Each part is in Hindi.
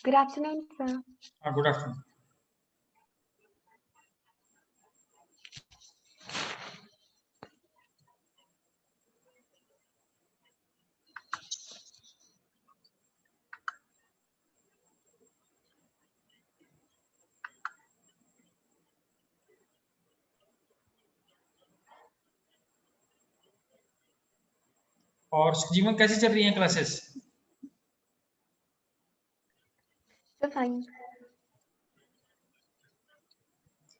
Good afternoon, sir. Good afternoon. और जीवन कैसी चल रही हैं क्लासेस? So fine.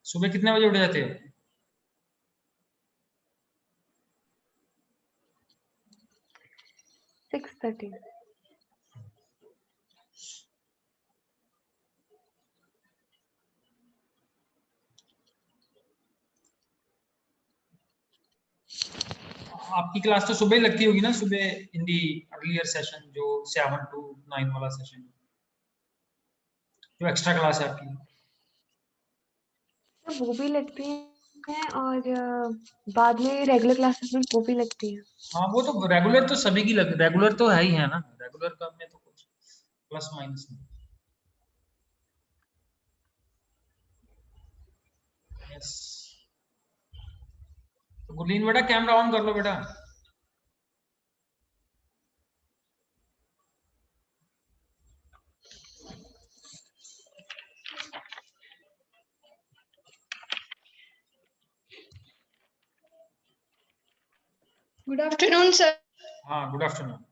सुबह कितने बजे उठ जाते हो? 6:30. आपकी क्लास तो सुबह ही लगती होगी ना, सुबह इन दी अर्लियर सेशन, जो 7 to 9 वाला सेशन, जो एक्स्ट्रा क्लास है आपकी? तो वो भी लगती हैं और बाद में रेगुलर क्लासेस में वो भी लगती हैं। हाँ, वो तो रेगुलर तो सभी की रेगुलर तो है ही है ना, रेगुलर का में तो कुछ प्लस माइनस नहीं। यस, तो गुरलीन बेटा कैमरा ऑन कर लो बेटा। Good afternoon sir. हाँ, गुड आफ्टरनून।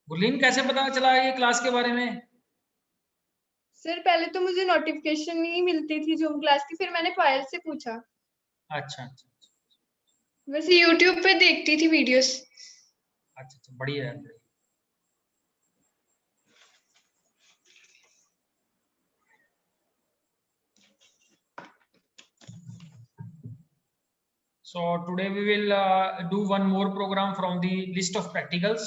गुरलीन, कैसे पता चला ये क्लास के बारे में? सर पहले तो मुझे नोटिफिकेशन नहीं मिलती थी जूम क्लास की, फिर मैंने पायल से पूछा। अच्छा अच्छा वैसे यूट्यूब पे देखती थी वीडियोस। अच्छा, बढ़िया है। So today we will do one more program from the list of practicals.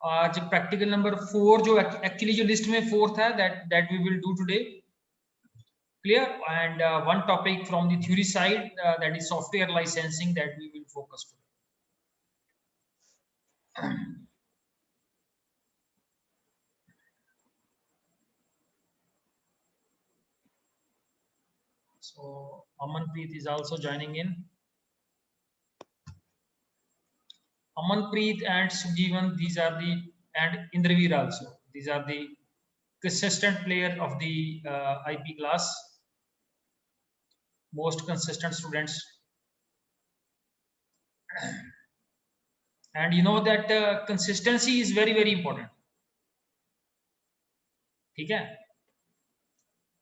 आज प्रैक्टिकल नंबर 4 जो एक्चुअली जो लिस्ट में 4th है, that we will do today. Clear? And one topic from the theory side, that is software licensing, that we will focus today. So Amanpreet is also joining in. Amanpreet and Sujeevan, these are the, and Indraveer also, these are the consistent player of the IP class, most consistent students. And you know that consistency is very very important. ठीक है?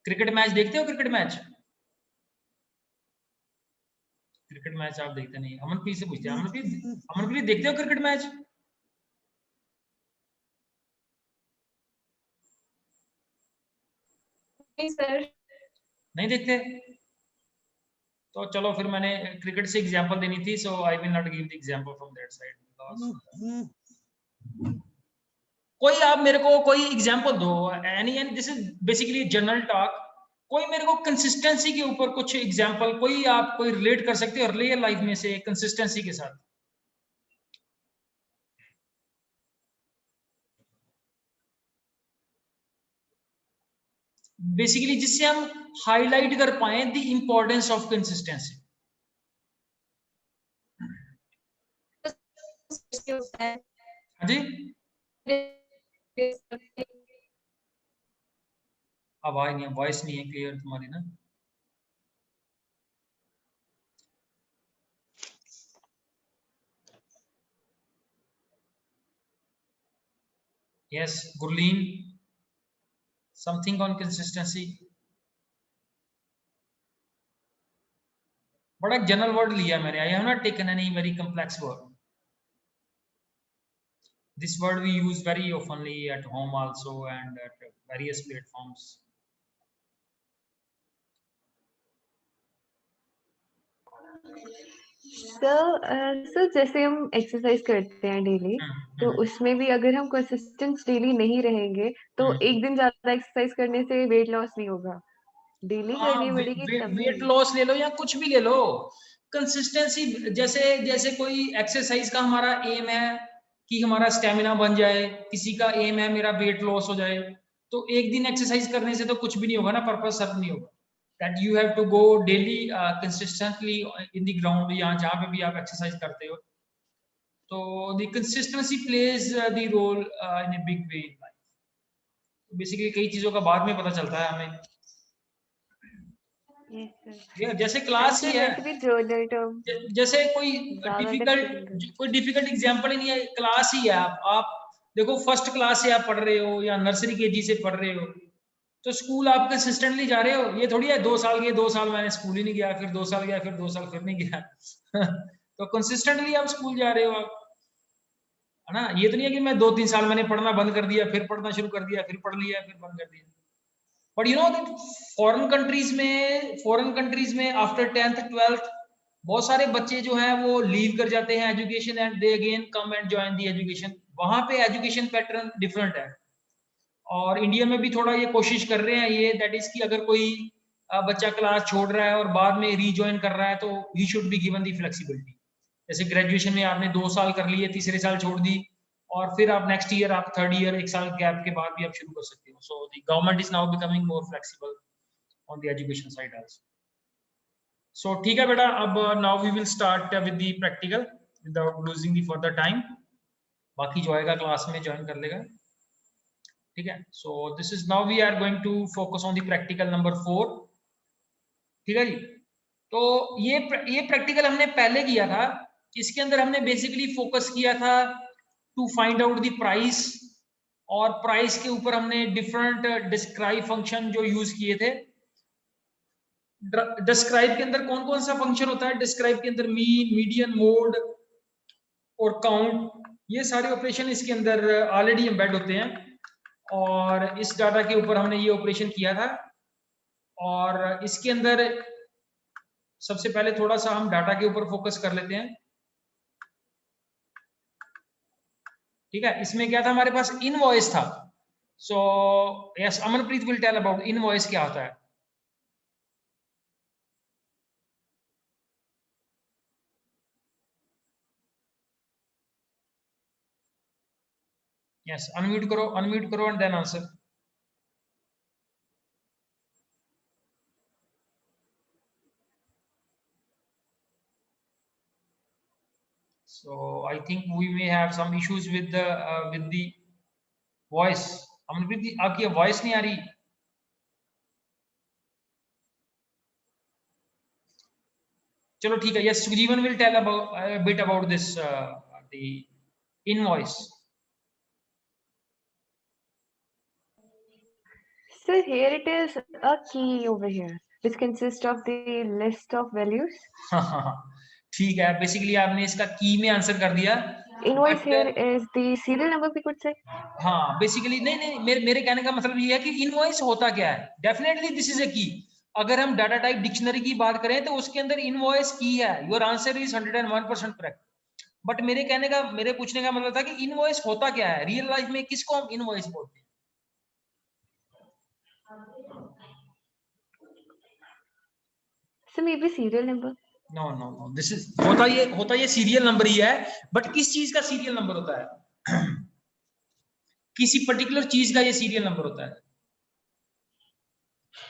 क्रिकेट मैच देखते हो? क्रिकेट मैच आप देखते नहीं? अमनप्रीत से पूछते हैं। अमनप्रीत देखते हो क्रिकेट मैच? नहीं सर। नहीं देखते? तो चलो फिर, मैंने क्रिकेट से एग्जांपल देनी थी, so I will not give the example from that side, because कोई आप मेरे को कोई एग्जांपल दो, any this is basically general talk. कोई मेरे को कंसिस्टेंसी के ऊपर कुछ एग्जांपल, कोई आप कोई रिलेट कर सकते हो रियल लाइफ में से कंसिस्टेंसी के साथ? बेसिकली जिससे हम हाईलाइट कर पाए द इंपॉर्टेंस ऑफ कंसिस्टेंसी। हाँ जी, आवाज नहीं है, वॉइस नहीं है क्लियर तुम्हारी ना। Yes Gurleen, something on consistency. बड़ा जनरल वर्ड लिया मैंने, I have not taken any very complex word. This word we use very oftenly at home also and at various platforms. Sir जैसे हम एक्सरसाइज करते हैं डेली, तो उसमें भी अगर हम कंसिस्टेंट डेली नहीं रहेंगे तो एक दिन ज्यादा एक्सरसाइज करने से वेट लॉस नहीं होगा। डेली करनी पड़ेगी तभी। वेट लॉस ले लो या कुछ भी ले लो, कंसिस्टेंसी। जैसे कोई एक्सरसाइज का हमारा एम है कि हमारा स्टेमिना बन जाए, किसी का एम है मेरा वेट लॉस हो जाए, तो एक दिन एक्सरसाइज करने से तो कुछ भी नहीं होगा ना, पर्पस सर्व नहीं होगा। That you have to go daily consistently in the ground, या जहाँ पे भी आप एक्सरसाइज करते हो। तो the consistency plays the role in a big way in life. Basically कई चीजों का बाद में पता चलता है हमें। जैसे क्लास ही है, जैसे कोई डिफिकल्ट एग्जांपल ही नहीं है, क्लास ही है। आप देखो फर्स्ट क्लास से आप पढ़ रहे हो या नर्सरी केजी से पढ़ रहे हो, तो स्कूल आप कंसिस्टेंटली जा रहे हो। ये थोड़ी है 2 साल गए, 2 साल मैंने स्कूल ही नहीं गया, फिर 2 साल गया, फिर 2 साल फिर नहीं गया तो कंसिस्टेंटली आप स्कूल जा रहे हो आप, है ना। ये तो नहीं है कि मैं 2-3 साल मैंने पढ़ना बंद कर दिया, फिर पढ़ना शुरू कर दिया, फिर पढ़ लिया, फिर बंद कर दिया। But you know that foreign countries में आफ्टर 10th 12th बहुत सारे बच्चे जो हैं वो लीव कर जाते हैं education, and they again come and join the education. वहां पे एजुकेशन पैटर्न डिफरेंट है। और इंडिया में भी थोड़ा ये कोशिश कर रहे हैं ये, दैट इज कि अगर कोई बच्चा क्लास छोड़ रहा है और बाद में रीजॉइन कर रहा है, तो he should be given the flexibility. जैसे ग्रेजुएशन में आपने 2 साल कर लिए, तीसरे साल छोड़ दी, और फिर आप नेक्स्ट ईयर, आप 3rd ईयर 1 साल गैप के बाद भी आप शुरू कर सकते हो। So the government is now becoming more flexible on the education side also. So ठीक है बेटा, अब now we will start with the practical without losing the further time. बाकी जो आएगा क्लास में ज्वाइन कर लेगा, ठीक है। So this is now we are going to focus on the practical number 4, ठीक है जी। तो ये प्रैक्टिकल हमने पहले किया था। इसके अंदर हमने बेसिकली फोकस किया था to find out the price, और प्राइस के ऊपर हमने डिफरेंट डिस्क्राइब फंक्शन जो यूज किए थे। डिस्क्राइब के अंदर कौन कौन सा फंक्शन होता है? डिस्क्राइब के अंदर मीन, मीडियन, मोड और काउंट, ये सारे ऑपरेशन इसके अंदर ऑलरेडी एम्बेड होते हैं। और इस डाटा के ऊपर हमने ये ऑपरेशन किया था। और इसके अंदर सबसे पहले थोड़ा सा हम डाटा के ऊपर फोकस कर लेते हैं, ठीक है। इसमें क्या था हमारे पास? इनवॉइस था। So yes, Amanpreet will tell about invoice क्या होता है। यस, अनम्यूट करो and then answer. So I think we may have some issues with the voice. Amanpreet आपकी वॉइस नहीं आ रही। चलो ठीक है। Yes, Sujeevan will tell about bit about this the invoice. So here it is a key over here which consists of the list of values. ठीक है, बेसिकली आपने इसका की में आंसर कर दिया। Invoice here is the serial number we could say. हाँ, बेसिकली नहीं, मेरे कहने का मतलब ये है कि इनवॉइस होता क्या है। डेफिनेटली दिस इज ए की। अगर हम डाटा टाइप डिक्शनरी की बात करें तो उसके अंदर इनवॉइस की है। Your answer is 101% correct. But मेरे पूछने का मतलब था कि इनवॉइस होता क्या है रियल लाइफ में, किसको हम इनवॉइस बोलते हैं। So maybe serial number. No, this is होता ये सीरियल नंबर ही है। बट किस चीज का सीरियल नंबर होता है? किसी पर्टिकुलर चीज का ये सीरियल नंबर होता है।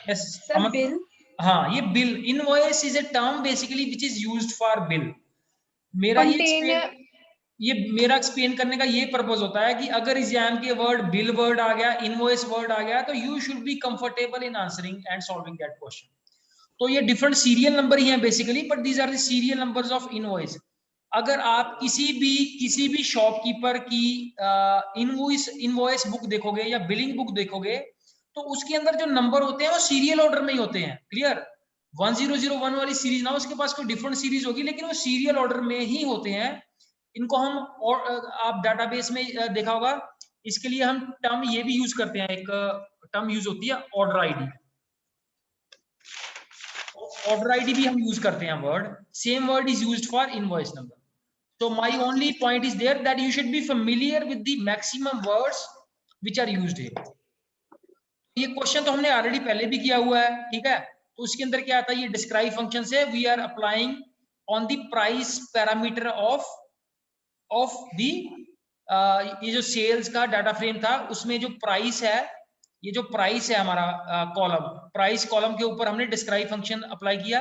Yes, bill. हाँ, ये bill, invoice is a term basically which is used for bill. मेरा एक्सप्लेन करने का ये पर्पस होता है कि अगर एग्जाम के वर्ड बिल वर्ड आ गया, इनवॉइस वर्ड आ गया, तो you should be comfortable in answering and solving that question. तो ये डिफरेंट सीरियल नंबर ही हैं basically, but these are the serial numbers of invoice. अगर आप किसी भी शॉपकीपर की इनवॉइस बुक देखोगे या बिलिंग बुक देखोगे, तो उसके अंदर जो नंबर होते हैं वो सीरियल ऑर्डर में ही होते हैं। क्लियर? 1001 वाली सीरीज ना, उसके पास कोई डिफरेंट सीरीज होगी, लेकिन वो सीरियल ऑर्डर में ही होते हैं। इनको हम, और आप डाटाबेस में देखा होगा, इसके लिए हम टर्म ये भी यूज करते हैं। एक टर्म यूज होती है ऑर्डर आईडी। ऑर्डर आईडी भी हम यूज करते हैं word. Same word is used for invoice number. So my only point is there that you should be familiar with the maximum words which are used here. ये क्वेश्चन तो हमने ऑलरेडी पहले भी किया हुआ है, ठीक है। तो उसके अंदर क्या आता है, ये डिस्क्राइब फंक्शन से we are applying on the price parameter of the, ये जो सेल्स का डाटा फ्रेम था उसमें जो प्राइस है, ये जो प्राइस है हमारा कॉलम, प्राइस कॉलम के ऊपर हमने डिस्क्राइब फंक्शन अप्लाई किया।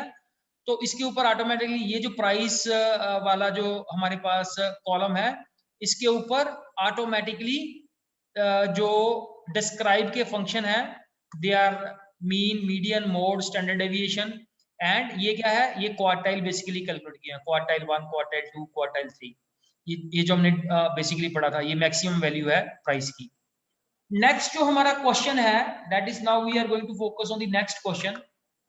तो इसके ऊपर ऑटोमेटिकली ये जो प्राइस वाला जो हमारे पास कॉलम है, इसके ऊपर ऑटोमेटिकली जो डिस्क्राइब के फंक्शन है, they are mean, median, mode, standard deviation, and ये क्या है, ये क्वार्टाइल बेसिकली कैलकुलेट किया, क्वार्टाइल 1, क्वार्टाइल 2, क्वार्टाइल 3। ये जो हमने बेसिकली पढ़ा था, ये मैक्सिमम वैल्यू है प्राइस की। नेक्स्ट जो हमारा क्वेश्चन है, that is now we are going to focus on the next question,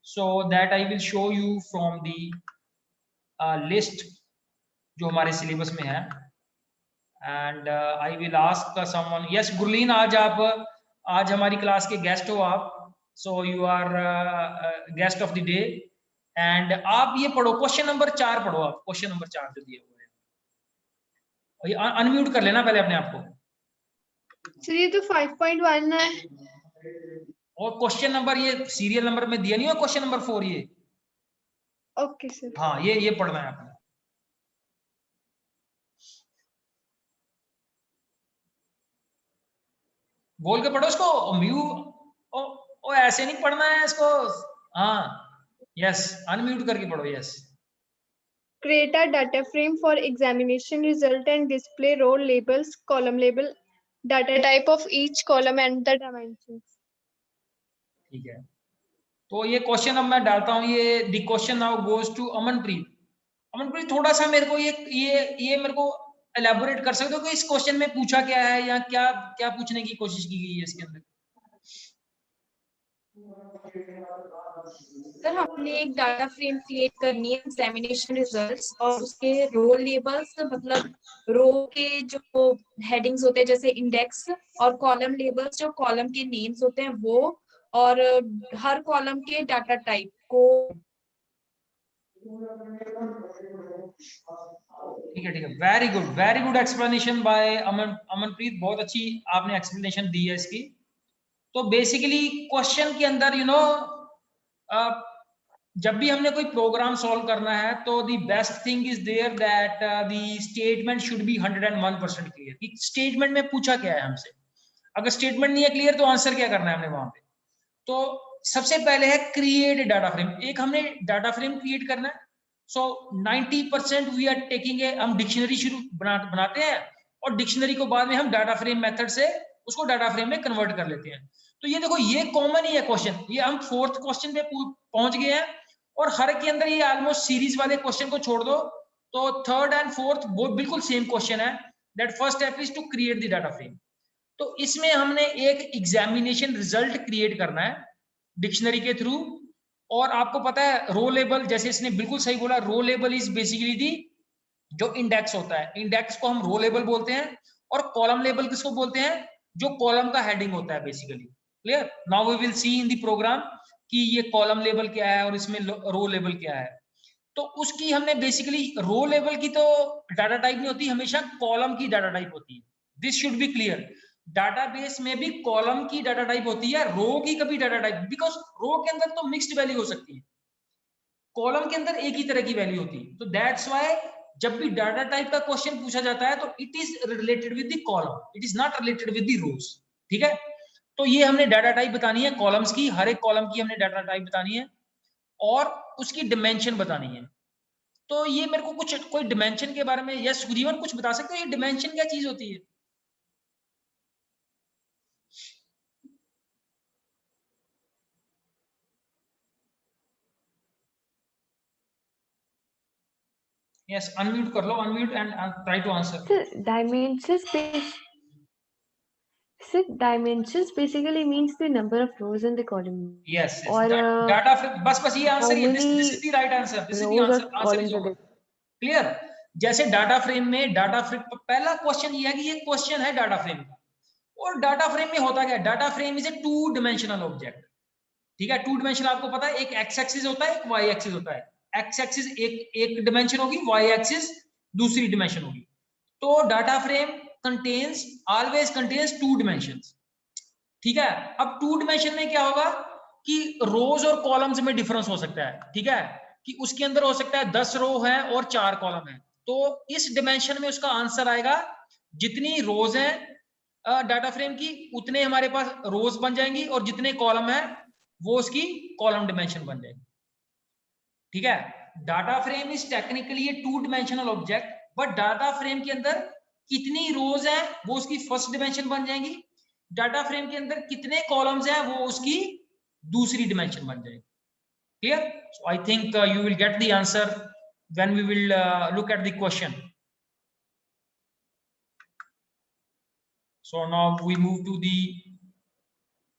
so that I will show you from the list जो हमारे सिलेबस में है। And I will ask someone, yes Gurleen, आज हमारी क्लास के गेस्ट हो आप, so you our guest of the day. And आप ये पढ़ो, क्वेश्चन नंबर 4 पढ़ो आप, क्वेश्चन नंबर 4 जो दिए हुए हैं। अनम्यूट कर लेना पहले अपने आप को। सर ये तो 5.1 है। और क्वेश्चन नंबर ये सीरियल नंबर में दिया नहीं है, क्वेश्चन नंबर 4 ये। Okay sir. हाँ, ये पढ़ना है आपने। बोल के पढ़ो इसको, ओ ऐसे नहीं पढ़ना है इसको। हाँ, यस, अनम्यूट करके पढ़ो, yes. Create a data frame for examination result and display row labels, column label, data type of each column and the dimensions. ठीक है, तो ये क्वेश्चन अब मैं डालता हूँ, ये the question now goes to Amanpreet. Amanpreet, थोड़ा सा मेरे को ये मेरे को एलैबोरेट कर सकते हो कि इस क्वेश्चन में पूछा क्या है, या क्या क्या पूछने की कोशिश की गई है इसके अंदर? सर हमने एक डाटा फ्रेम क्रिएट करनी है एग्जामिनेशन रिजल्ट्स, और उसके रो लेबल्स, मतलब रो के जो हेडिंग्स होते हैं जैसे इंडेक्स, और कॉलम लेबल्स जो कॉलम के नेम्स होते हैं वो, और हर कॉलम के डाटा टाइप को। ठीक है, very good explanation by Amanpreet, बहुत अच्छी आपने एक्सप्लेनेशन दी है इसकी। तो बेसिकली क्वेश्चन के अंदर जब भी हमने कोई प्रोग्राम सॉल्व करना है, तो the best thing is there that the statement should be 101% clear कि स्टेटमेंट में पूछा क्या है हमसे। अगर स्टेटमेंट नहीं है क्लियर, तो आंसर क्या करना है हमने वहां पे। तो सबसे पहले है क्रिएट डाटा फ्रेम, एक हमने डाटा फ्रेम क्रिएट करना है। सो 90% वी आर टेकिंग हम डिक्शनरी शुरू बनाते हैं, और डिक्शनरी को बाद में हम डाटा फ्रेम मेथड से उसको डाटा फ्रेम में कन्वर्ट कर लेते हैं। तो ये देखो, ये कॉमन ही है क्वेश्चन, ये हम 4th क्वेश्चन पे पहुंच गए हैं, और हर के अंदर ये ऑलमोस्ट सीरीज वाले क्वेश्चन को छोड़ दो तो 3rd एंड 4th वो बिल्कुल सेम क्वेश्चन है, that first step is to create the data frame. तो इसमें हमने एक एग्जामिनेशन रिजल्ट क्रिएट करना है डिक्शनरी के थ्रू, और आपको पता है रो लेबल, जैसे इसने बिल्कुल सही बोला, row label is basically the जो इंडेक्स होता है, इंडेक्स को हम रो लेबल बोलते हैं, और कॉलम लेबल किसको बोलते हैं, जो कॉलम का हेडिंग होता है basically. Clear? Now we will see in the program कि ये कॉलम लेबल क्या है और इसमें रो लेबल क्या है। तो उसकी हमने बेसिकली, रो लेबल की तो डाटा टाइप नहीं होती, हमेशा कॉलम की डाटा टाइप होती है, this should be clear. Database में भी कॉलम की डाटा टाइप होती है, रो की कभी डाटा टाइप, बिकॉज रो के अंदर तो मिक्स्ड वैल्यू हो सकती है, कॉलम के अंदर एक ही तरह की वैल्यू होती है। तो दैट्स व्हाई जब भी डाटा टाइप का क्वेश्चन पूछा जाता है, तो it is related with the column, it is not related with the rows. ठीक है, तो ये हमने डाटा टाइप बतानी है कॉलम्स की, हर एक कॉलम की हमने डाटा टाइप बतानी है, और उसकी डिमेंशन बतानी है। तो ये मेरे को कुछ कोई डिमेंशन के बारे में, यस सुजीवन कुछ बता सकते हो, ये डिमेंशन क्या चीज होती है? Yes, unmute कर लो, unmute and try to answer. Sir, dimensions basically means the number of rows in the column. Yes, yes. Or data बस ये आंसर ही है, this is the right answer, this is the answer, answer is over. Clear? जैसे डाटा फ्रेम में, डाटा फ्रेम पहला क्वेश्चन ये है कि ये क्वेश्चन है डाटा फ्रेम का, और डाटा फ्रेम में होता क्या है, data frame is a 2 dimensional object. ठीक है, 2 डायमेंशनल आपको पता है, एक एक्स एक्सिस होता है, एक वाई एक्सिस होता है। एक्स एक्सिस एक डायमेंशन होगी, वाई एक्सिस दूसरी डायमेंशन होगी। तो data frame contains always contains 2 dimensions, ठीक है। अब 2 डिमेंशन में क्या होगा कि रोज और कॉलम्स में डिफरेंस हो सकता है, ठीक है, कि उसके अंदर हो सकता है 10 रो है और 4 कॉलम है। तो इस डिमेंशन में उसका आंसर आएगा जितनी रोज हैं डाटा फ्रेम की उतने हमारे पास रोज बन जाएंगी और जितने कॉलम है वो उसकी कॉलम डिमेंशन बन जाएगी, ठीक है। Data frame is technically A 2 dimensional object, but data frame के अंदर कितनी रोज है वो उसकी फर्स्ट डिमेंशन बन जाएंगी, डाटा फ्रेम के अंदर कितने कॉलम्स हैं वो उसकी दूसरी डिमेंशन बन जाएगी, clear. So I think you will get the answer when we will look at the question. So now we move to the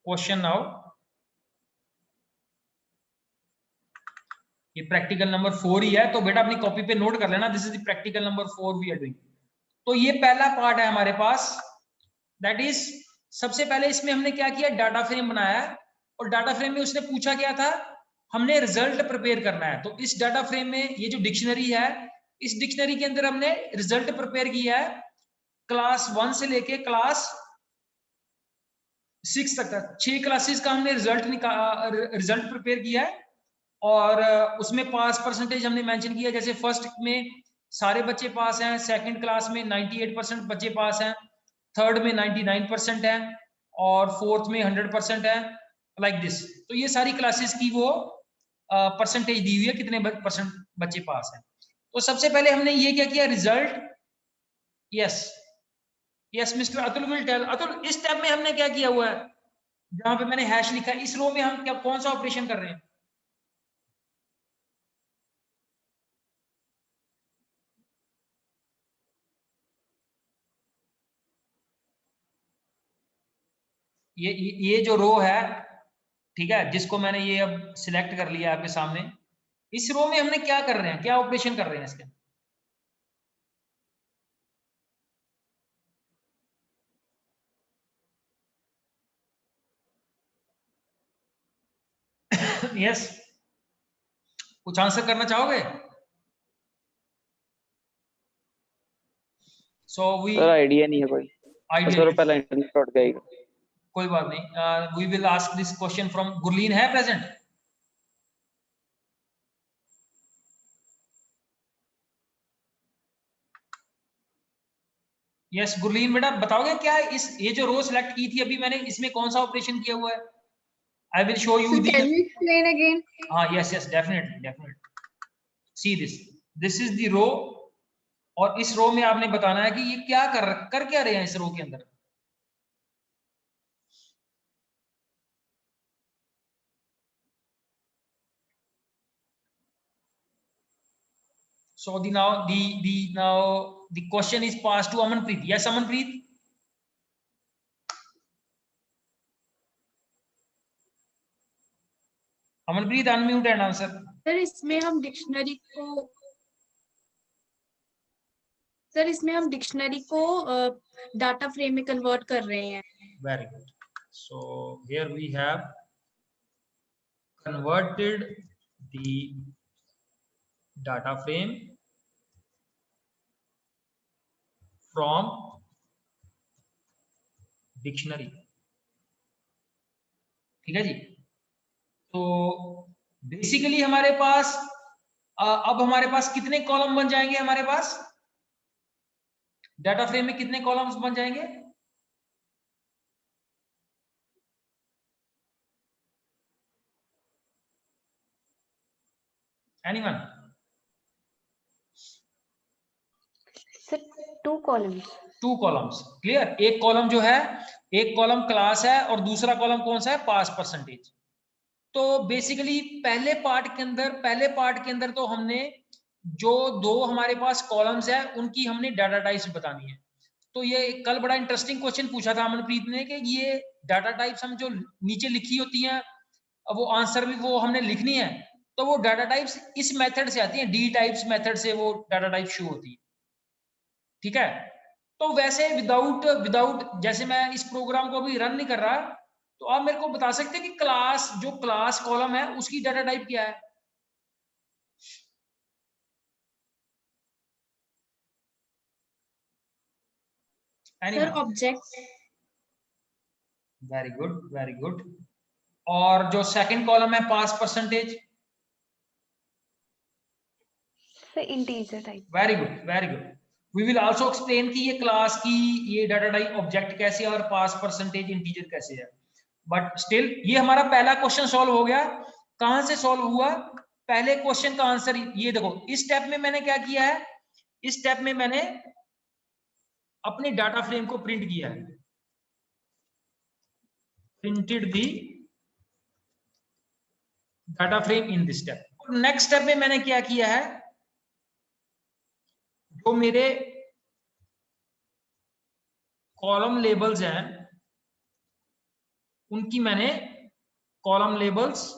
question now. ये प्रैक्टिकल नंबर 4 ही है, तो बेटा अपनी कॉपी पे नोट कर लेना, this is the practical number 4 we are doing. तो ये पहला पार्ट है हमारे पास, दैट इज सबसे पहले इसमें हमने क्या किया, डाटा फ्रेम बनाया है, और डाटा फ्रेम में उसने पूछा क्या था, हमने रिजल्ट प्रिपेयर करना है। तो इस डाटा फ्रेम में ये जो डिक्शनरी है, इस डिक्शनरी के अंदर हमने रिजल्ट प्रिपेयर किया है क्लास 1 से लेके क्लास 6 तक का, 6 क्लासेस का हमने रिजल्ट प्रिपेयर किया है। और उसमें पास परसेंटेज हमने मेंशन किया, जैसे फर्स्ट में सारे बच्चे पास हैं, सेकंड क्लास में 98% बच्चे पास हैं, थर्ड में 99% है, और फोर्थ में 100% है, लाइक दिस। तो ये सारी क्लासेस की वो परसेंटेज दी हुई है, कितने परसेंट बच्चे पास हैं। तो सबसे पहले हमने ये क्या किया, result, yes yes mister Atul will tell. Atul, इस टैब में हमने क्या किया हुआ है, जहां पे मैंने हैश लिखा है, इस रो में हम क्या कौन सा ऑपरेशन कर रहे हैं? ये जो रो है, ठीक है, जिसको मैंने ये अब सिलेक्ट कर लिया आपके सामने, इस रो में हमने क्या कर रहे हैं, क्या ऑपरेशन कर रहे हैं इसके? यस, कुछ आंसर करना चाहोगे? सो वी, सर आइडिया नहीं है कोई, आइडिया, सर पहला इंटरनेट टूट गया। कोई बात नहीं, we will ask this question from Gurleen, है प्रेजेंट? यस गुरलीन बेटा बताओगे क्या, इस ये जो रो सिलेक्ट की थी अभी मैंने, इसमें कौन सा ऑपरेशन किया हुआ है? I will show you Sir, दी, can you explain again? हाँ yes yes definitely definitely. See this is the row, और इस रो में आपने बताना है कि ये क्या कर क्या रहे हैं इस रो के अंदर। So the question is passed to Amanpreet. Yes, Amanpreet. Amanpreet, unmute and answer. Sir इसमें हम डिक्शनरी को डाटा फ्रेम में कन्वर्ट कर रहे हैं। Very good. So here we have converted the data frame from dictionary. ठीक है जी। तो बेसिकली हमारे पास अब हमारे पास कितने कॉलम बन जाएंगे, हमारे पास डाटा फ्रेम में कितने कॉलम्स बन जाएंगे? Anyone? Sir 2 columns. 2 columns, clear. एक कॉलम जो है, एक कॉलम क्लास है और दूसरा कॉलम कौन सा है, पास परसेंटेज। तो बेसिकली पहले पार्ट के अंदर तो हमने जो 2 हमारे पास कॉलम्स है उनकी हमने डाटा टाइप्स बतानी है। तो ये कल बड़ा इंटरेस्टिंग क्वेश्चन पूछा था अमनप्रीत ने कि ये डाटा टाइप्स हम जो नीचे लिखी होती हैं, अब वो आंसर भी वो हमने लिखनी है, तो वो डाटा टाइप्स इस मेथड से आती हैं, डी टाइप्स मेथड से वो डाटा टाइप शो होती है, ठीक है। तो वैसे विदाउट जैसे मैं इस प्रोग्राम को अभी रन नहीं कर रहा, तो आप मेरे को बता सकते हैं कि जो क्लास कॉलम है उसकी डाटा टाइप क्या है? Sir object. Very good, very good. और जो सेकंड कॉलम है pass percentage, integer type. Very good, very good. We will also explain कि ये क्लास की ये डाटा टाइप ऑब्जेक्ट कैसे है और पास परसेंटेज इंटीजर कैसे है। बट स्टिल ये हमारा पहला क्वेश्चन सॉल्व हो गया। कहां से सॉल्व हुआ? पहले क्वेश्चन का आंसर ये देखो, इस स्टेप में मैंने क्या किया है, इस स्टेप में मैंने अपने डाटा फ्रेम को प्रिंट किया है, printed the data frame in this step. Next step में मैंने क्या किया है, जो मेरे कॉलम लेबल्स हैं उनकी मैंने column labels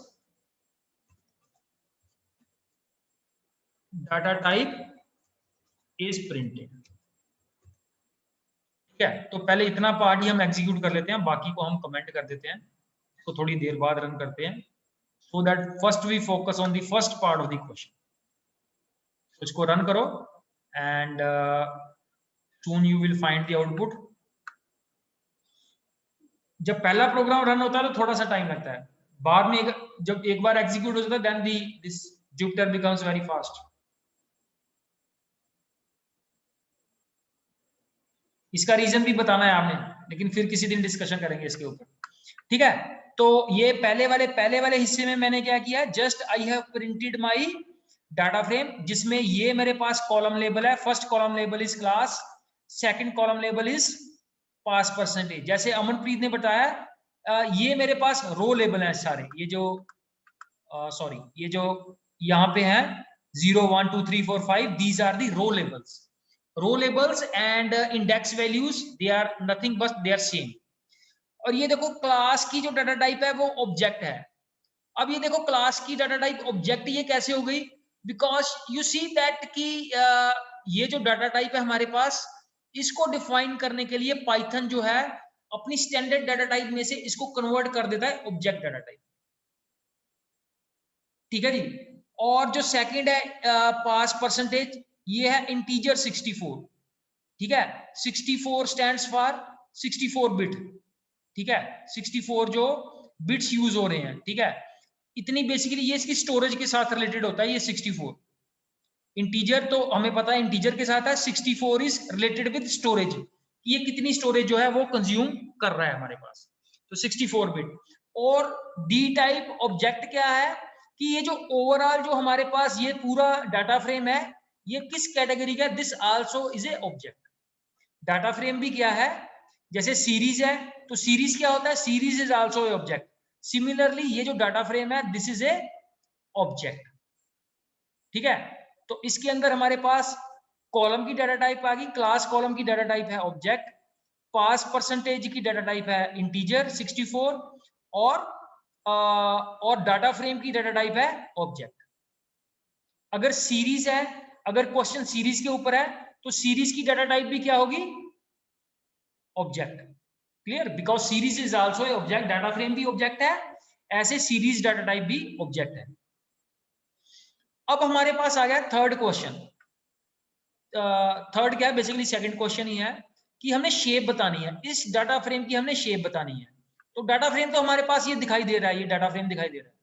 data type is printed. ठीक है, तो पहले इतना पार्ट ही हम एग्जीक्यूट कर लेते हैं, बाकी को हम कमेंट कर देते हैं, तो थोड़ी देर बाद रन करते हैं, so that first we focus on the first part of the question. इसको रन करो and soon you will find the output. जब पहला प्रोग्राम रन होता है तो थोड़ा सा टाइम लगता है, बाद में जब एक बार एग्जीक्यूट हो जाता है then this Jupyter becomes very fast. इसका रीजन भी बताना है आपने, लेकिन फिर किसी दिन डिस्कशन करेंगे इसके ऊपर। ठीक है, तो ये पहले वाले हिस्से में मैंने क्या किया, just I have printed my data frame, जिसमें ये मेरे पास कॉलम लेबल है। First column label is class, second column label is pass percentage. जैसे अमनप्रीत ने बताया, ये मेरे पास रो लेबल है सारे, ये जो सॉरी ये जो यहाँ पे है 0 1 2 3 4 5, these are the row labels. Row labels and index values they are nothing but they are same. और ये देखो क्लास की जो डाटा टाइप है वो ऑब्जेक्ट है। अब ये देखो क्लास की डाटा टाइप ऑब्जेक्ट ये कैसे हो गई, बिकॉज यू सी दैट कि ये जो डाटा टाइप है हमारे पास, इसको डिफाइन करने के लिए पाइथन जो है अपनी स्टैंडर्ड डाटा टाइप में से इसको कन्वर्ट कर देता है ऑब्जेक्ट डाटा टाइप। ठीक है जी। और जो सेकंड है पास परसेंटेज, ये है इंटीजर 64। ठीक है, 64 स्टैंड्स फॉर 64 बिट। ठीक है, 64 जो बिट्स यूज हो रहे हैं। ठीक है, इतनी बेसिकली ये इसकी स्टोरेज के साथ रिलेटेड होता है ये 64। इंटीजर तो हमें पता है इंटीजर के साथ है, 64 इज रिलेटेड विद स्टोरेज, ये कितनी स्टोरेज जो है वो कंज्यूम कर रहा है हमारे पास, तो 64 बिट। और डी टाइप ऑब्जेक्ट क्या है कि ये जो ओवरऑल जो हमारे पास ये पूरा डाटा फ्रेम है, ये किस कैटेगरी का है, this also is a object. Data frame भी क्या है, जैसे सीरीज है तो सीरीज क्या होता है, series is also a object. Similarly ये जो डाटा फ्रेम है दिस इज ए ऑब्जेक्ट। ठीक है, तो इसके अंदर हमारे पास कॉलम की डाटा टाइप आ गई, क्लास कॉलम की डाटा टाइप है ऑब्जेक्ट, पास परसेंटेज की डाटा टाइप है इंटीजर 64, और डाटा फ्रेम की डाटा टाइप है ऑब्जेक्ट। अगर सीरीज है, अगर क्वेश्चन सीरीज के ऊपर है तो सीरीज की डाटा टाइप भी क्या होगी, object. Clear, because series is also a object, data frame भी ऑब्जेक्ट है, ऐसे सीरीज डाटा टाइप भी ऑब्जेक्ट है। अब हमारे पास आ गया थर्ड क्वेश्चन। थर्ड क्या है, बेसिकली सेकंड क्वेश्चन ही है कि हमने शेप बतानी है, इस डाटा फ्रेम की हमने शेप बतानी है। तो डाटा फ्रेम तो हमारे पास ये दिखाई दे रहा है, ये डाटा फ्रेम दिखाई दे रहा है।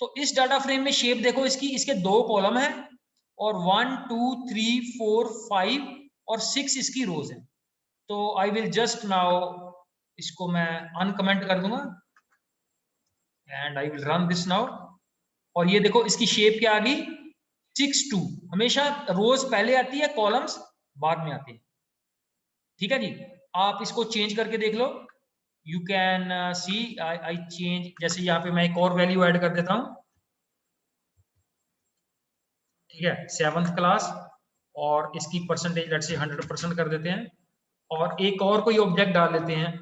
तो इस डाटा फ्रेम में शेप देखो इसकी, इसके 2 कॉलम है और 1 2 3 4 5 और 6 इसकी रोज है। तो आई विल जस्ट नाउ इसको मैं अनकमेंट कर दूंगा and I will run this now. और ये देखो इसकी शेप क्या आ गई, 6 2। हमेशा रोज पहले आती है, कॉलम्स बाद में आती है। ठीक है जी, आप इसको चेंज करके देख लो, you can see I change. जैसे यहाँ पे मैं एक और वैल्यू ऐड कर देता हूं, ठीक है, 7th क्लास, और इसकी परसेंटेज लेट से 100% कर देते हैं, और एक और कोई ऑब्जेक्ट डाल लेते हैं।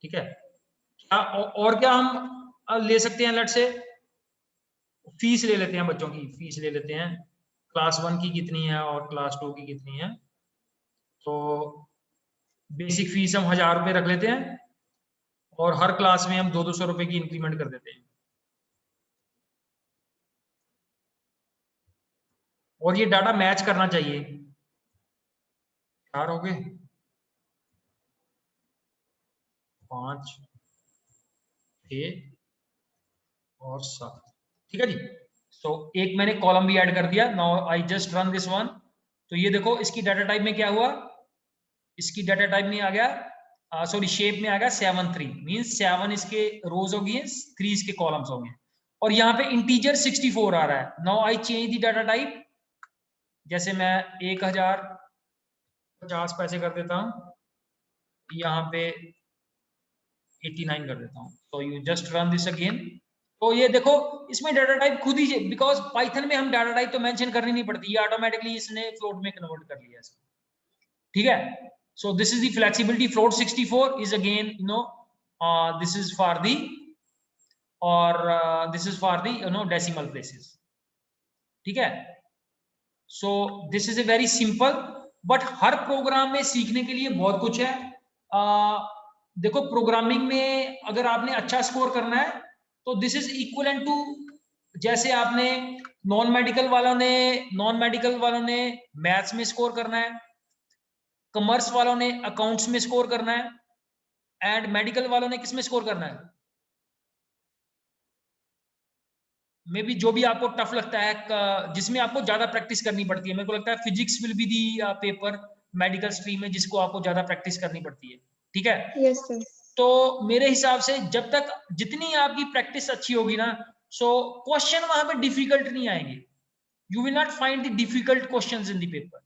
ठीक है, क्या और क्या हम ले सकते हैं, लेट से फीस ले लेते हैं, बच्चों की फीस ले लेते हैं, क्लास 1 की कितनी है और क्लास 2 की कितनी है। तो बेसिक फीस हम 1000 रुपये रख लेते हैं और हर क्लास में हम 200 रुपए की इंक्रीमेंट कर देते हैं। और ये डाटा मैच करना चाहिए। 4 हो गए, 5 6 और 7, ठीक है जी। तो एक मैंने कॉलम भी ऐड कर दिया। Now I just run this one. तो ये देखो इसकी डाटा टाइप में क्या हुआ, इसकी डाटा टाइप में आ गया, सॉरी शेप में आ गया 7 3, मींस 7 इसके रोज होगी, 3 इसके कॉलम्स होंगे, और यहाँ पे इंटीजर 64 आ रहा है। Now I change the data type, जैसे मैं 1050 पैसे कर देता हूँ, यहाँ पे 89 कर देता हूँ। तो you just run this again. तो ये देखो इसमें डाटा टाइप खुद ही, बिकॉज पाइथन में हम डाटा टाइप तो मेंशन करनी नहीं पड़ती, ये ऑटोमेटिकली इसने फ्लोट में कन्वर्ट कर लिया इसको, ठीक है। So this is the flexibility. Float 64 is again this is for the, और this is for the decimal places, ठीक है। So this is a very simple, but हर प्रोग्राम में सीखने के लिए बहुत कुछ है। देखो प्रोग्रामिंग में अगर आपने अच्छा स्कोर करना है तो दिस इज इक्वलेंट टू, जैसे आपने नॉन मेडिकल वालों ने मैथ्स में स्कोर करना है, कॉमर्स वालों ने अकाउंट्स में स्कोर करना है, एंड मेडिकल वालों ने किस में स्कोर करना है, मे बी जो भी आपको टफ लगता है, जिसमें आपको ज्यादा प्रैक्टिस करनी पड़ती है। मेरे को लगता है physics will be the paper medical stream में जिसको आपको ज्यादा प्रैक्टिस करनी पड़ती है, ठीक है। Yes, sir. तो मेरे हिसाब से जब तक जितनी आपकी प्रैक्टिस अच्छी होगी ना, सो क्वेश्चन वहां पे डिफिकल्ट नहीं आएंगे, you will not find the difficult questions in the paper,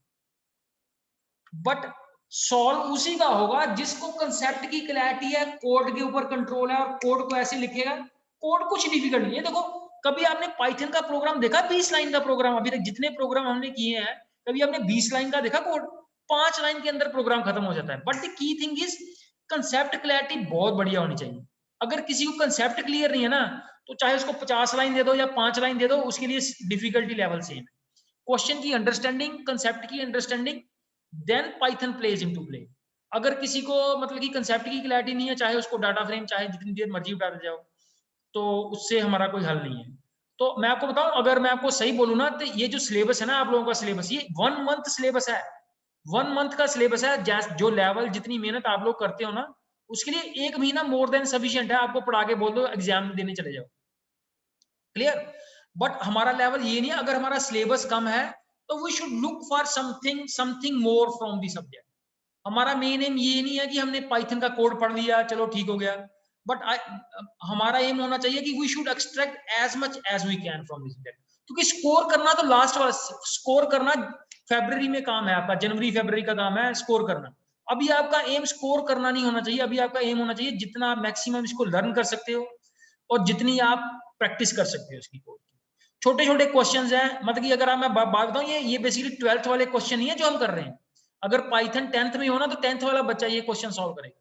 but solve उसी का होगा जिसको कंसेप्ट की क्लैरिटी है, कोड के ऊपर कंट्रोल है, और कोड को ऐसे लिखेगा। कोड कुछ डिफिकल्ट नहीं है। देखो कभी आपने पाइथन का प्रोग्राम देखा, 20 लाइन का प्रोग्राम, अभी तक जितने प्रोग्राम हमने किए हैं, कभी आपने 20 लाइन का देखा कोड? 5 लाइन के अंदर प्रोग्राम खत्म हो जाता है। But the key thing is concept clarity बहुत बढ़िया होनी चाहिए। अगर किसी को कंसेप्ट क्लियर नहीं है ना, तो चाहे उसको 50 लाइन दे दो या 5 लाइन दे दो, उसके लिए डिफिकल्टी लेवल सेम है। क्वेश्चन की अंडरस्टैंडिंग, कंसेप्ट की understanding, then Python plays into play. अगर किसी को मतलब कि कंसेप्ट की क्लैरिटी नहीं है, चाहे उसको डाटा फ्रेम चाहे जितनी देर मर्जी डाल जाओ, तो उससे हमारा कोई हल नहीं है। तो मैं आपको बताऊं, अगर मैं आपको सही बोलूं ना, तो ये जो सिलेबस है ना आप लोगों का सिलेबस, ये 1 मंथ सिलेबस है। 1 मंथ का सिलेबस है। जो लेवल जितनी मेहनत आप लोग करते हो ना, उसके लिए 1 महीना मोर देन सफिशिएंट है। आपको पढ़ा के बोल दो एग्जाम देने चले जाओ, क्लियर। बट हमारा लेवल ये नहीं है। अगर हमारा सिलेबस कम है तो we should look for something more from the subject. हमारा मेन एम ये नहीं है कि हमने पाइथन का कोड पढ़ लिया चलो ठीक हो गया, बट हमारा एम होना चाहिए कि we should extract as much as we can from this subject. क्योंकि स्कोर करना तो लास्ट वाला, स्कोर करना फरवरी में काम है आपका, जनवरी फरवरी का काम है स्कोर करना। अभी आपका एम स्कोर करना नहीं होना चाहिए। अभी आपका एम होना चाहिए जितना आप मैक्सिमम इसको लर्न कर सकते हो और जितनी आप प्रैक्टिस कर सकते हो इसकी कोड की। छोटे छोटे क्वेश्चंस हैं, मतलब कि अगर मैं बात बताऊं, ये बेसिकली 12th वाले क्वेश्चन नहीं है जो हम कर रहे हैं। अगर पाइथन 10th में हो ना, तो 10th वाला बच्चा ये क्वेश्चन सॉल्व करेगा,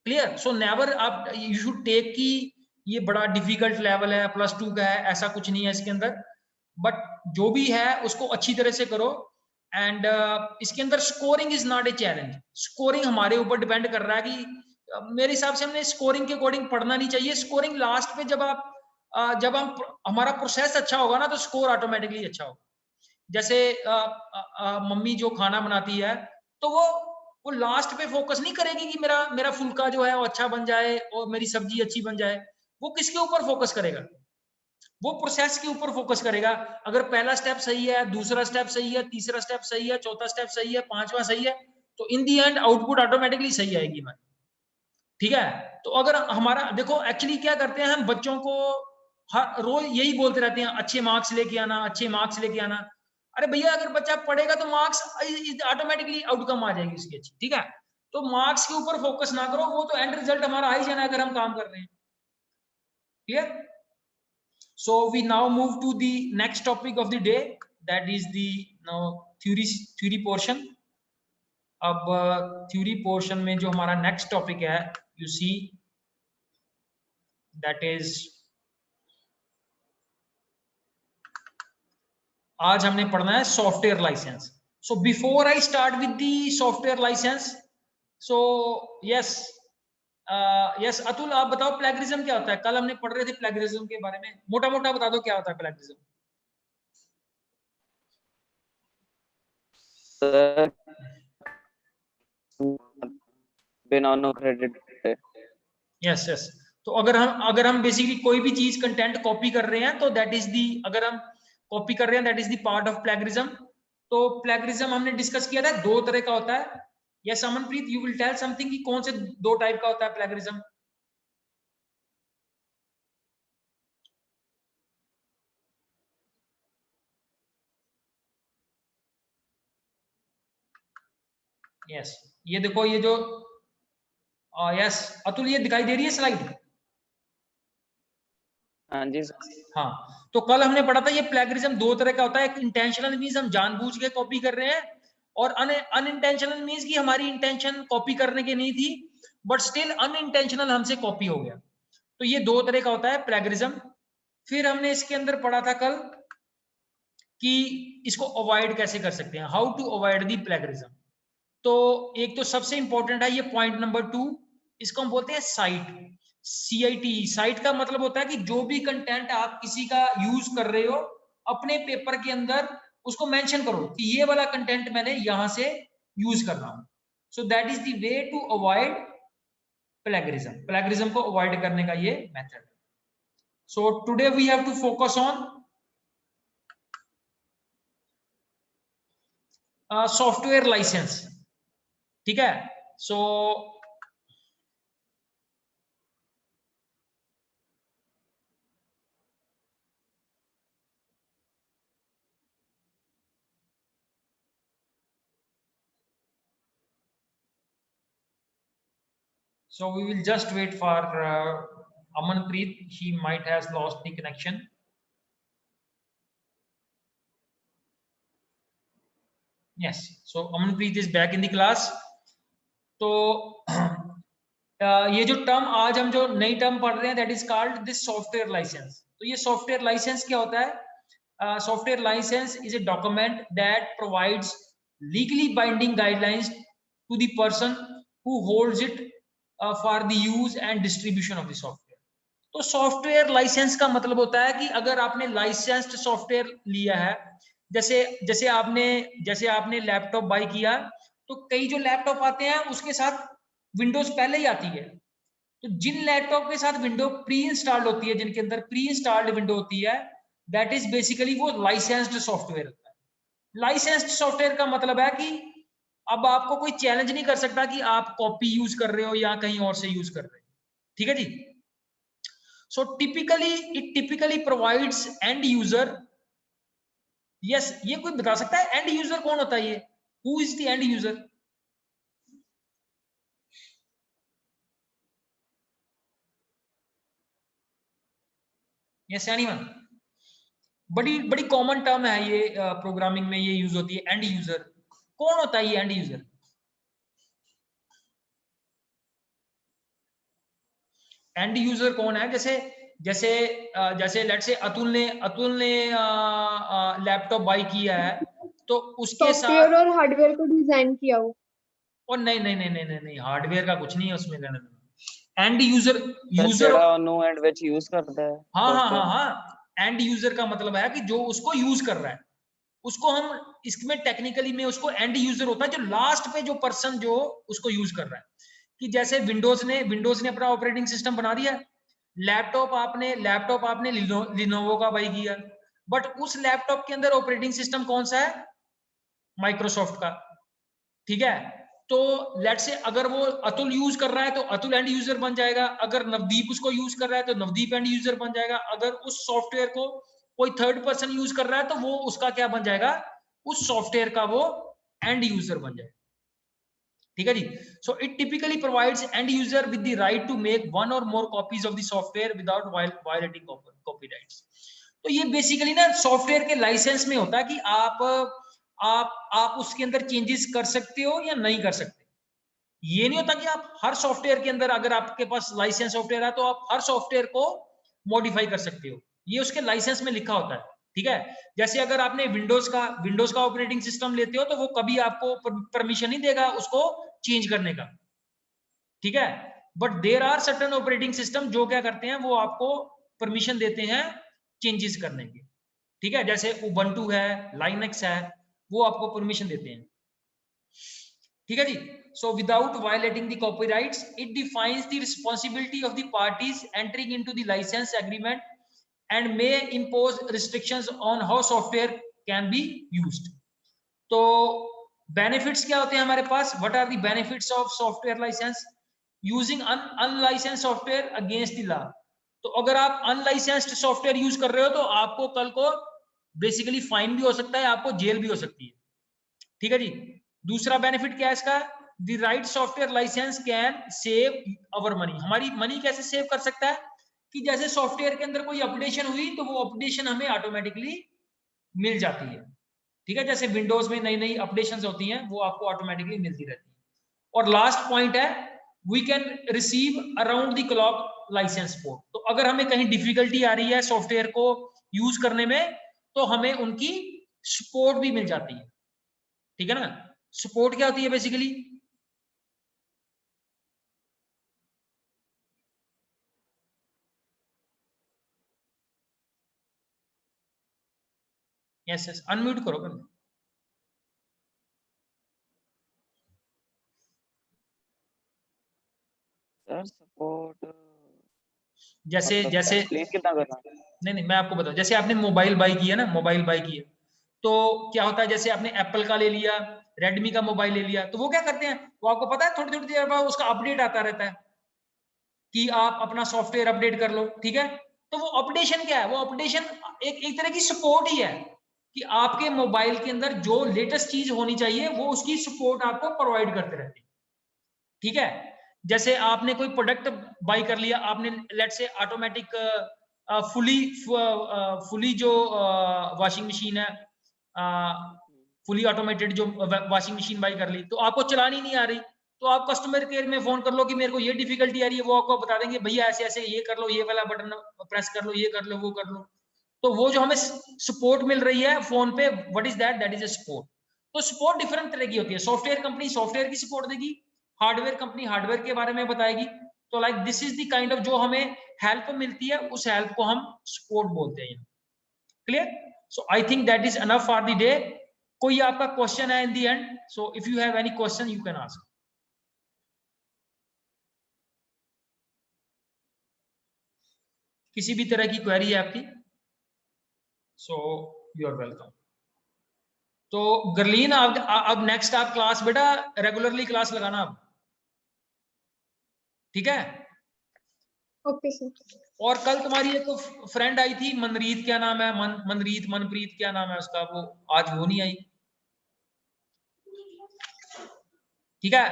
क्लियर। सो नेवर आप यू शुड टेक की ये बड़ा डिफिकल्ट लेवल है, +2 का है, ऐसा कुछ नहीं है इसके अंदर। बट जो भी है उसको अच्छी तरह से करो। एंड इसके अंदर scoring is not a challenge. Scoring हमारे ऊपर डिपेंड कर रहा है कि मेरे हिसाब से हमने स्कोरिंग के अकॉर्डिंग पढ़ना नहीं चाहिए। स्कोरिंग लास्ट पे जब हम हमारा प्रोसेस अच्छा होगा ना, तो स्कोर ऑटोमेटिकली अच्छा होगा। जैसे मम्मी जो खाना बनाती है, तो वो लास्ट पे फोकस नहीं करेगी कि मेरा फुल्का जो है वो अच्छा बन जाए और मेरी सब्जी अच्छी बन जाए। वो किसके ऊपर फोकस करेगा? वो प्रोसेस के ऊपर फोकस करेगा। अगर पहला स्टेप सही है, दूसरा स्टेप सही है, तीसरा स्टेप सही है, चौथा स्टेप सही है, पांचवा सही है, तो इन दी एंड आउटपुट ऑटोमेटिकली सही आएगी हमारी, ठीक है। तो अगर हमारा देखो एक्चुअली क्या करते हैं हम बच्चों को हर रोज यही बोलते रहते हैं, अच्छे मार्क्स लेके आना, अच्छे मार्क्स लेके आना। अरे भैया अगर बच्चा पढ़ेगा तो मार्क्स ऑटोमेटिकली आउटकम आ जाएगी उसकी अच्छी, ठीक है। तो मार्क्स के ऊपर फोकस ना करो, वो तो एंड रिजल्ट हमारा आ ही जाना अगर हम काम कर रहे हैं, clear. So we now move to the next topic of the day, that is the now theory portion. अब theory portion में जो हमारा next topic है, you see that is, आज हमने पढ़ना है software license. So before I start with the software license, so yes yes Atul आप बताओ प्लेगरिज्म क्या होता है? कल हमने पढ़ रहे थे प्लेगरिज्म के बारे में, मोटा मोटा बता दो क्या होता है प्लेगरिज्म। सर बिना नो क्रेडिट यस यस। तो अगर हम बेसिकली कोई भी चीज कंटेंट कॉपी कर रहे हैं तो दैट इज दी, अगर हम कॉपी कर रहे हैं that is the part of plagiarism. तो प्लेगरिज्म हमने डिस्कस किया था, दो तरह का होता है। Yes Amanpreet, you will tell something कि कौन से दो टाइप का होता है प्लेगरिज्म। यस, ये देखो ये जो यस अतुल, ये दिखाई दे रही है स्लाइड? हाँ जी सर। हाँ, तो कल हमने पढ़ा था ये प्लेगरिज्म दो तरह का होता है। एक इंटेंशनल मींस हम जानबूझ के कॉपी कर रहे हैं, और अनइंटेंशनल मींस कि हमारी इंटेंशन कॉपी करने की नहीं थी बट स्टिल अनइंटेंशनल हमसे कॉपी हो गया। तो ये दो तरह का होता है प्लेगरिज्म। फिर हमने इसके अंदर पढ़ा था कल कि इसको अवॉइड कैसे कर सकते हैं, how to avoid the plagiarism. तो एक तो सबसे इंपॉर्टेंट है ये पॉइंट नंबर 2, इसको हम बोलते हैं साइट। CIT, साइट का मतलब होता है कि जो भी कंटेंट आप किसी का यूज कर रहे हो अपने पेपर के अंदर उसको मेंशन करो कि ये वाला कंटेंट मैंने यहां से यूज कर रहा हूं। So that is the way to avoid plagiarism. Plagiarism को अवॉइड करने का ये method. So today we have to focus on software license. ठीक है, सो so we will just wait for Amanpreet. He might has lost the connection. Yes, so Amanpreet is back in the class. तो ये जो टर्म आज हम जो नई टर्म पढ़ रहे हैं that is called this software license. तो ये सॉफ्टवेयर लाइसेंस क्या होता है? Software license is a document that provides legally binding guidelines to the person who holds it for the use and distribution of the software. तो सॉफ्टवेयर लाइसेंस का मतलब होता है कि अगर आपने लाइसेंस्ड सॉफ्टवेयर लिया है, जैसे जैसे आपने लैपटॉप बाय किया, तो कई जो लैपटॉप आते हैं उसके साथ विंडोज पहले ही आती है। तो जिन लैपटॉप के साथ विंडो प्री इंस्टॉल्ड होती है, जिनके अंदर प्री इंस्टॉल्ड विंडो होती है, दैट इज बेसिकली वो लाइसेंस्ड सॉफ्टवेयर होता है। लाइसेंस्ड सॉफ्टवेयर का मतलब है कि अब आपको कोई चैलेंज नहीं कर सकता कि आप कॉपी यूज कर रहे हो या कहीं और से यूज कर रहे हो। ठीक है जी। So it typically provides end user. Yes, ये कोई बता सकता है एंड यूजर कौन होता है? ये who is the end user? Yes anyone? बड़ी बड़ी कॉमन टर्म है ये, प्रोग्रामिंग में ये यूज होती है एंड यूजर। कौन होता है ये एंड यूजर? एंड यूजर कौन है? जैसे जैसे जैसे लेट्स से अतुल ने लैपटॉप बाय किया है, तो उसके सॉफ्टवेयर साथ और हार्डवेयर को डिजाइन किया हो। और नहीं नहीं नहीं नहीं नहीं नहीं, हार्डवेयर का कुछ नहीं है उसमें लेना देना। एंड यूजर सर यूजर जेड़ा ओनू एंड विच यूज करता है हाँ हाँ हाँ सॉफ्टवेयर। हाँ, एंड यूजर का मतलब है कि जो उसको यूज कर रहा है, उसको हम इसमें टेक्निकली में उसको एंड यूजर होता है, जो लास्ट पे जो पर्सन जो उसको यूज कर रहा है। कि जैसे विंडोज ने अपना ऑपरेटिंग सिस्टम बना दिया, लैपटॉप आपने लिनोवो का बाई किया, बट उस लैपटॉप के अंदर ऑपरेटिंग सिस्टम कौन सा है? माइक्रोसॉफ्ट का। ठीक है, तो लेट्स से अगर वो अतुल यूज कर रहा है तो अतुल एंड यूजर बन जाएगा, अगर नवदीप उसको यूज कर रहा है तो नवदीप एंड यूजर बन जाएगा, अगर उस सॉफ्टवेयर को कोई थर्ड पर्सन यूज कर रहा है तो वो उसका क्या बन जाएगा? उस सॉफ्टवेयर का वो एंड यूजर बन जाएगा। ठीक है जी। So it typically provides end user with the right to make one or more copies of the software without violating copyrights. तो ये बेसिकली ना सॉफ्टवेयर के लाइसेंस में होता है कि आप उसके अंदर चेंजेस कर सकते हो या नहीं कर सकते। ये नहीं होता कि आप हर सॉफ्टवेयर के अंदर, अगर आपके पास लाइसेंस सॉफ्टवेयर है तो आप हर सॉफ्टवेयर को मॉडिफाई कर सकते हो, ये उसके लाइसेंस में लिखा होता है। ठीक है, जैसे अगर आपने विंडोज का ऑपरेटिंग सिस्टम लेते हो तो वो कभी आपको परमिशन नहीं देगा उसको चेंज करने का। ठीक है, but there are certain operating system जो क्या करते हैं, वो आपको परमिशन देते हैं चेंजेस करने की। ठीक है, जैसे उबंटू है, लाइनक्स है, वो आपको परमिशन देते हैं। ठीक है जी। So without violating the copyrights, it defines the responsibility of the parties entering into the license agreement and may impose restrictions on how software can be used. तो benefits क्या होते हैं हमारे पास? What are the benefits of software license? Using unlicensed software against the law. तो अगर आप unlicensed software यूज कर रहे हो तो आपको कल को बेसिकली फाइन भी हो सकता है, आपको जेल भी हो सकती है, ठीक है जी। दूसरा बेनिफिट क्या है इसका? The right software license can save our money. हमारी मनी कैसे सेव कर सकता है? कि जैसे सॉफ्टवेयर के अंदर कोई अपडेशन हुई तो वो अपडेशन हमें ऑटोमेटिकली मिल जाती है, ठीक है। जैसे विंडोज में नई नई अपडेशंस होती हैं वो आपको ऑटोमेटिकली मिलती रहती है। और लास्ट पॉइंट है, we can receive around the clock license support. तो अगर हमें कहीं डिफिकल्टी आ रही है सॉफ्टवेयर को यूज करने में तो हमें उनकी सपोर्ट भी मिल जाती है, ठीक है ना। सपोर्ट क्या होती है बेसिकली? यस यस, अनम्यूट करो पहले। सर सपोर्ट जैसे मतलब जैसे एक्सप्लेन कितना करना? नहीं मैं आपको बताऊं, जैसे आपने मोबाइल बाई किया ना, मोबाइल बाई किया तो क्या होता है, जैसे आपने एप्पल का ले लिया, रेडमी का मोबाइल ले लिया, तो वो क्या करते हैं, वो आपको पता है थोड़ी थोड़ी देर बाद उसका अपडेट आता रहता है कि आप अपना सॉफ्टवेयर अपडेट कर लो, ठीक है। तो वो अपडेशन क्या है? वो अपडेशन एक तरह की सपोर्ट ही है कि आपके मोबाइल के अंदर जो लेटेस्ट चीज होनी चाहिए वो उसकी सपोर्ट आपको प्रोवाइड करते रहते हैं, ठीक है। जैसे आपने कोई प्रोडक्ट बाई कर लिया, आपने लेट से ऑटोमेटिक फुली जो वॉशिंग मशीन है, फुली ऑटोमेटेड जो वॉशिंग मशीन बाई कर ली, तो आपको चलानी नहीं आ रही, तो आप कस्टमर केयर में फोन कर लो कि मेरे को ये डिफिकल्टी आ रही है, वो आपको बता देंगे भैया ऐसे ऐसे ये कर लो, ये वाला बटन प्रेस कर लो, ये कर लो, वो कर लो। तो वो जो हमें सपोर्ट मिल रही है फोन पे, what is that? That is a support. तो सपोर्ट डिफरेंट तरह की होती है। सॉफ्टवेयर कंपनी सॉफ्टवेयर की सपोर्ट देगी, हार्डवेयर कंपनी हार्डवेयर के बारे में बताएगी। तो like this is the kind of जो हमें हेल्प मिलती है, उस हेल्प को हम सपोर्ट बोलते हैं। Clear? So I think that is enough for the day. कोई आपका क्वेश्चन है इन the and? So if you have any question you can ask. किसी भी तरह की क्वेरी है आपकी, सो यू आर वेलकम। तो गरलीन अब नेक्स्ट आप क्लास बेटा रेगुलरली क्लास लगाना अब, ठीक है। Okay sir. और कल तुम्हारी एक फ्रेंड आई थी मनरीत, क्या नाम है, मनरीत मनप्रीत क्या नाम है उसका, वो आज वो नहीं आई, ठीक है।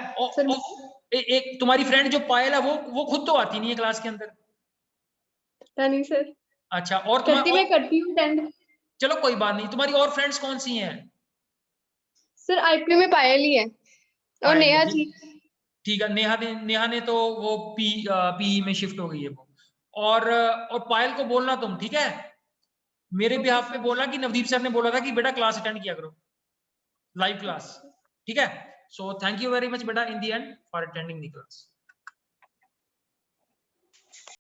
एक तुम्हारी फ्रेंड जो पायल है वो खुद तो आती नहीं है क्लास के अंदर। नहीं सर। अच्छा, और मैं करती हूँ अटेंड। चलो कोई बात नहीं, तुम्हारी और फ्रेंड्स कौन सी हैं? सर आईपी में पायल ही है और नेहा जी। ठीक है, नेहा ने तो वो पी में शिफ्ट हो गई है वो। और पायल को बोलना तुम, ठीक है, मेरे बिहाफ पे बोलना कि नवदीप सर ने बोला था कि बेटा क्लास अटेंड किया करो, लाइव क्लास, ठीक है। So thank you very much बेटा in the end for attending the class.